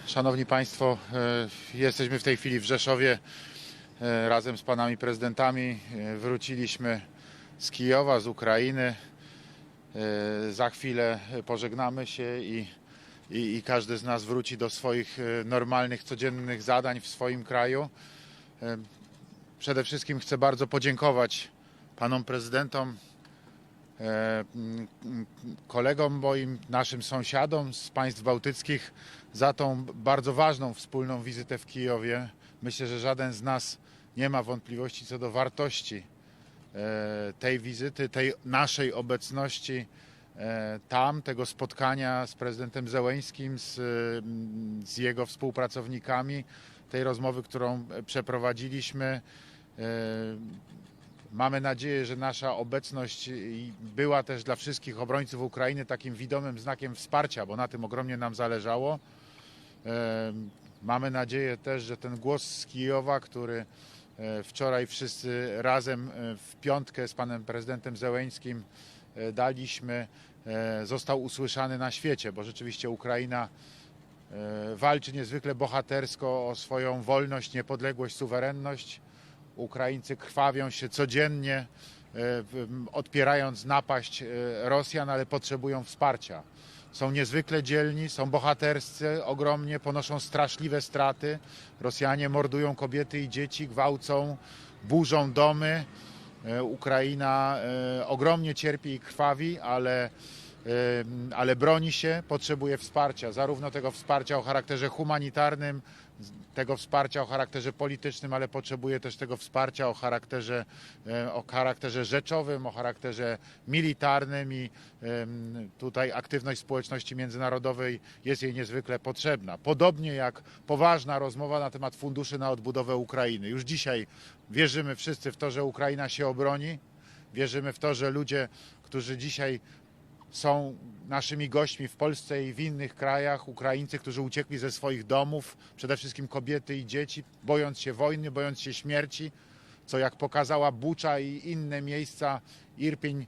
Szanowni Państwo, jesteśmy w tej chwili w Rzeszowie razem z panami prezydentami. Wróciliśmy z Kijowa, z Ukrainy. Za chwilę pożegnamy się i każdy z nas wróci do swoich normalnych, codziennych zadań w swoim kraju. Przede wszystkim chcę bardzo podziękować panom prezydentom, kolegom moim, naszym sąsiadom z państw bałtyckich za tą bardzo ważną wspólną wizytę w Kijowie. Myślę, że żaden z nas nie ma wątpliwości co do wartości tej wizyty, tej naszej obecności tam, tego spotkania z prezydentem Zełenськim, z jego współpracownikami, tej rozmowy, którą przeprowadziliśmy. Mamy nadzieję, że nasza obecność była też dla wszystkich obrońców Ukrainy takim widomym znakiem wsparcia, bo na tym ogromnie nam zależało. Mamy nadzieję też, że ten głos z Kijowa, który wczoraj wszyscy razem w piątkę z panem prezydentem Zełenськim daliśmy, został usłyszany na świecie, bo rzeczywiście Ukraina walczy niezwykle bohatersko o swoją wolność, niepodległość, suwerenność. Ukraińcy krwawią się codziennie, odpierając napaść Rosjan, ale potrzebują wsparcia. Są niezwykle dzielni, są bohaterscy, ogromnie ponoszą straszliwe straty. Rosjanie mordują kobiety i dzieci, gwałcą, burzą domy. Ukraina ogromnie cierpi i krwawi, ale broni się, potrzebuje wsparcia, zarówno tego wsparcia o charakterze humanitarnym, tego wsparcia o charakterze politycznym, ale potrzebuje też tego wsparcia o charakterze rzeczowym, o charakterze militarnym i tutaj aktywność społeczności międzynarodowej jest jej niezwykle potrzebna. Podobnie jak poważna rozmowa na temat funduszy na odbudowę Ukrainy. Już dzisiaj wierzymy wszyscy w to, że Ukraina się obroni. Wierzymy w to, że ludzie, którzy dzisiaj są naszymi gośćmi w Polsce i w innych krajach, Ukraińcy, którzy uciekli ze swoich domów, przede wszystkim kobiety i dzieci, bojąc się wojny, bojąc się śmierci, co jak pokazała Bucza i inne miejsca, Irpień,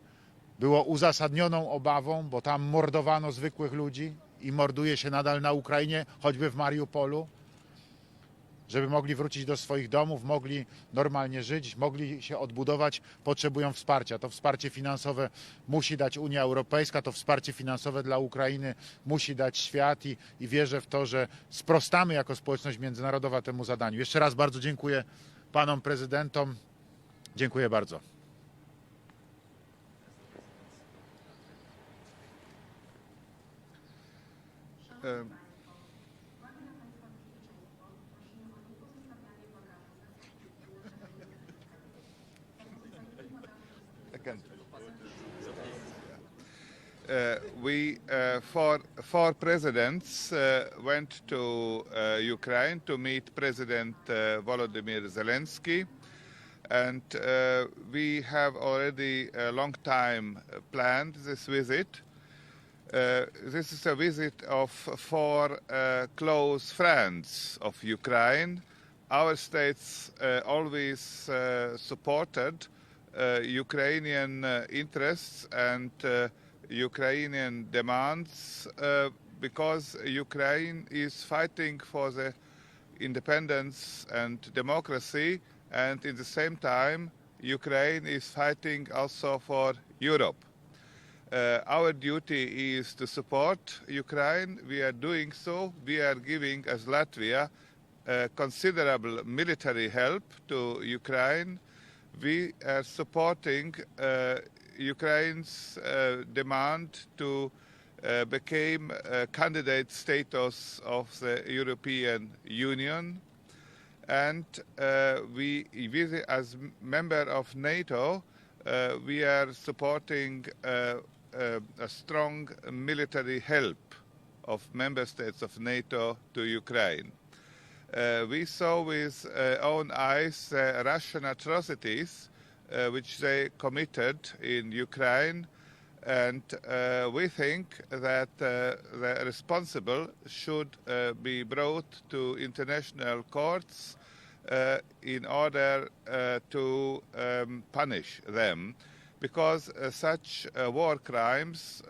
było uzasadnioną obawą, bo tam mordowano zwykłych ludzi i morduje się nadal na Ukrainie, choćby w Mariupolu, żeby mogli wrócić do swoich domów, mogli normalnie żyć, mogli się odbudować, potrzebują wsparcia. To wsparcie finansowe musi dać Unia Europejska, to wsparcie finansowe dla Ukrainy musi dać świat i wierzę w to, że sprostamy jako społeczność międzynarodowa temu zadaniu. Jeszcze raz bardzo dziękuję panom prezydentom. Dziękuję bardzo. Four presidents went to Ukraine to meet President Volodymyr Zelensky, and we have already a long time planned this visit. This is a visit of four close friends of Ukraine. Our states always supported Ukrainian interests and Ukrainian demands because Ukraine is fighting for the independence and democracy, and at the same time Ukraine is fighting also for Europe. Our duty is to support Ukraine. We are doing so. We are giving, as Latvia, considerable military help to Ukraine. We are supporting Ukraine's demand to become candidate status of the European Union, and as member of NATO, we are supporting a strong military help of member states of NATO to Ukraine. We saw with own eyes Russian atrocities which they committed in Ukraine, and we think that the responsible should be brought to international courts in order to punish them, because such war crimes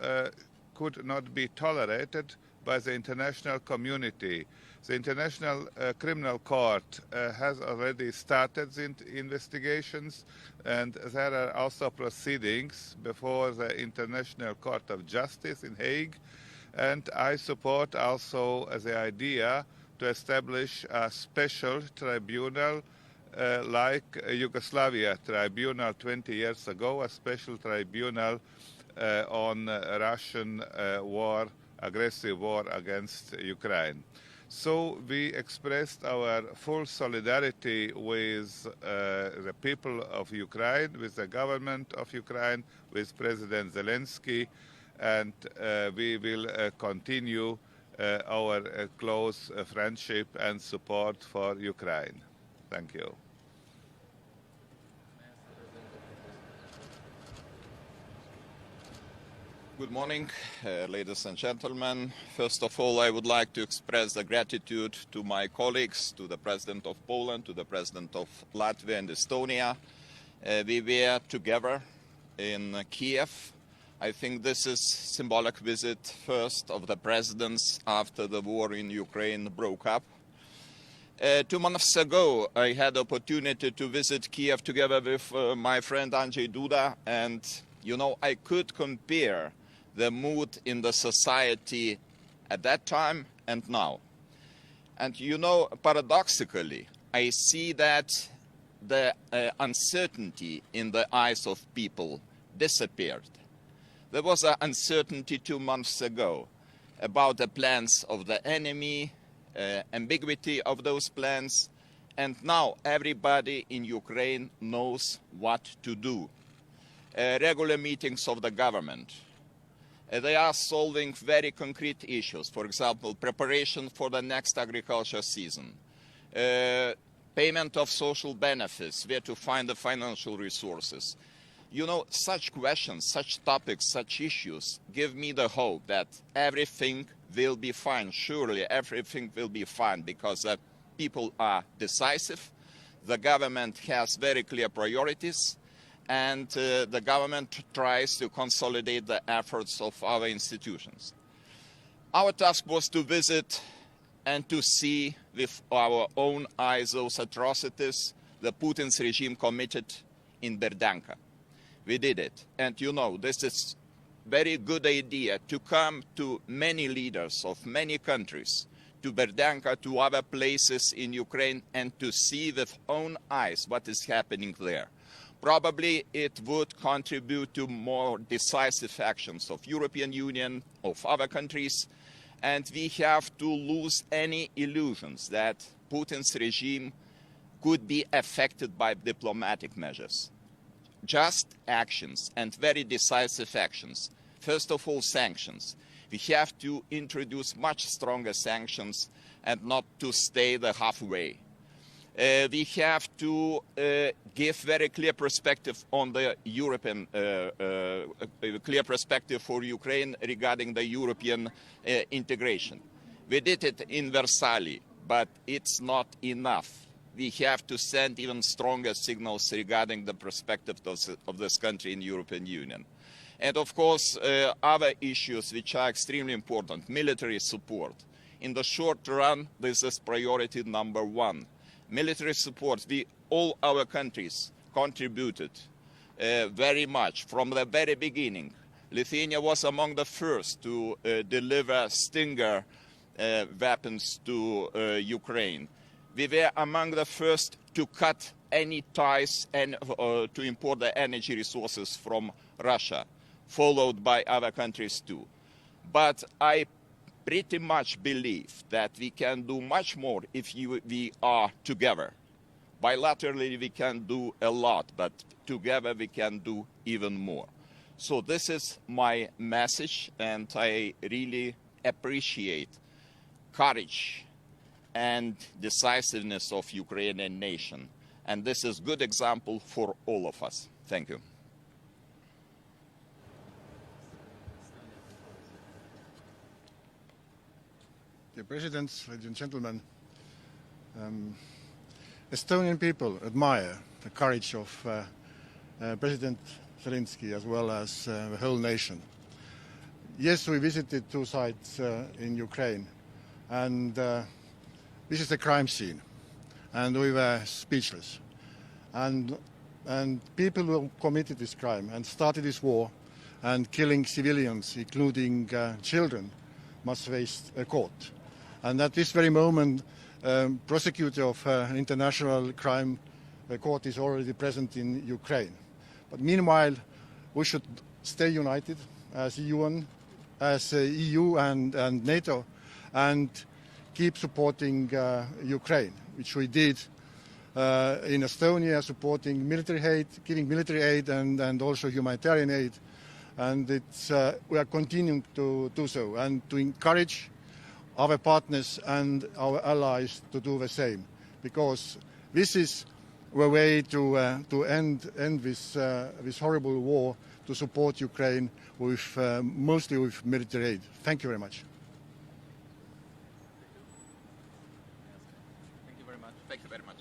could not be tolerated by the international community. The International Criminal Court has already started the investigations, and there are also proceedings before the International Court of Justice in Hague. And I support also the idea to establish a special tribunal like Yugoslavia tribunal 20 years ago, a special tribunal on Russian war, aggressive war against Ukraine. So we expressed our full solidarity with the people of Ukraine, with the government of Ukraine, with President Zelensky, and we will continue our close friendship and support for Ukraine. Thank you. Good morning, ladies and gentlemen. First of all, I would like to express the gratitude to my colleagues, to the President of Poland, to the President of Latvia and Estonia. We were together in Kiev. I think this is symbolic visit first of the presidents after the war in Ukraine broke up. 2 months ago, I had the opportunity to visit Kiev together with my friend Andrzej Duda, and you know, I could compare the mood in the society at that time and now. And you know, paradoxically, I see that the uncertainty in the eyes of people disappeared. There was an uncertainty 2 months ago about the plans of the enemy, ambiguity of those plans, and now everybody in Ukraine knows what to do. Regular meetings of the government. They are solving very concrete issues. For example, preparation for the next agriculture season, payment of social benefits, where to find the financial resources. You know, such questions, such topics, such issues give me the hope that everything will be fine. Surely everything will be fine because people are decisive. The government has very clear priorities. And the government tries to consolidate the efforts of our institutions. Our task was to visit and to see with our own eyes those atrocities the Putin's regime committed in Berdianka. We did it. And you know, this is a very good idea to come to many leaders of many countries, to Berdianka, to other places in Ukraine, and to see with own eyes what is happening there. Probably it would contribute to more decisive actions of European Union, of other countries, and we have to lose any illusions that Putin's regime could be affected by diplomatic measures. Just actions, and very decisive actions. First of all, sanctions. We have to introduce much stronger sanctions and not to stay the halfway. We have to give very clear perspective on the European, clear perspective for Ukraine regarding the European integration. We did it in Versailles, but it's not enough. We have to send even stronger signals regarding the perspective of this country in the European Union. And of course, other issues which are extremely important, military support. In the short run, this is priority number one. Military support, all our countries contributed very much from the very beginning. Lithuania was among the first to deliver Stinger weapons to Ukraine. We were among the first to cut any ties and to import the energy resources from Russia, followed by other countries too. But I pretty much believe that we can do much more if we are together. Bilaterally we can do a lot, but together we can do even more. So this is my message, and I really appreciate courage and decisiveness of Ukrainian nation. And this is a good example for all of us. Thank you. Dear President, ladies and gentlemen, Estonian people admire the courage of President Zelensky as well as the whole nation. Yes, we visited two sites in Ukraine, and this is the crime scene, and we were speechless. And people who committed this crime and started this war and killing civilians, including children, must face a court. And at this very moment, prosecutor of International Crime Court is already present in Ukraine. But meanwhile, we should stay united as EU and NATO, and keep supporting Ukraine, which we did in Estonia, supporting military aid, giving military aid and also humanitarian aid. And we are continuing to do so and to encourage our partners and our allies to do the same, because this is the way to end this horrible war, to support Ukraine with mostly with military aid. Thank you very much. Thank you very much. Thank you very much.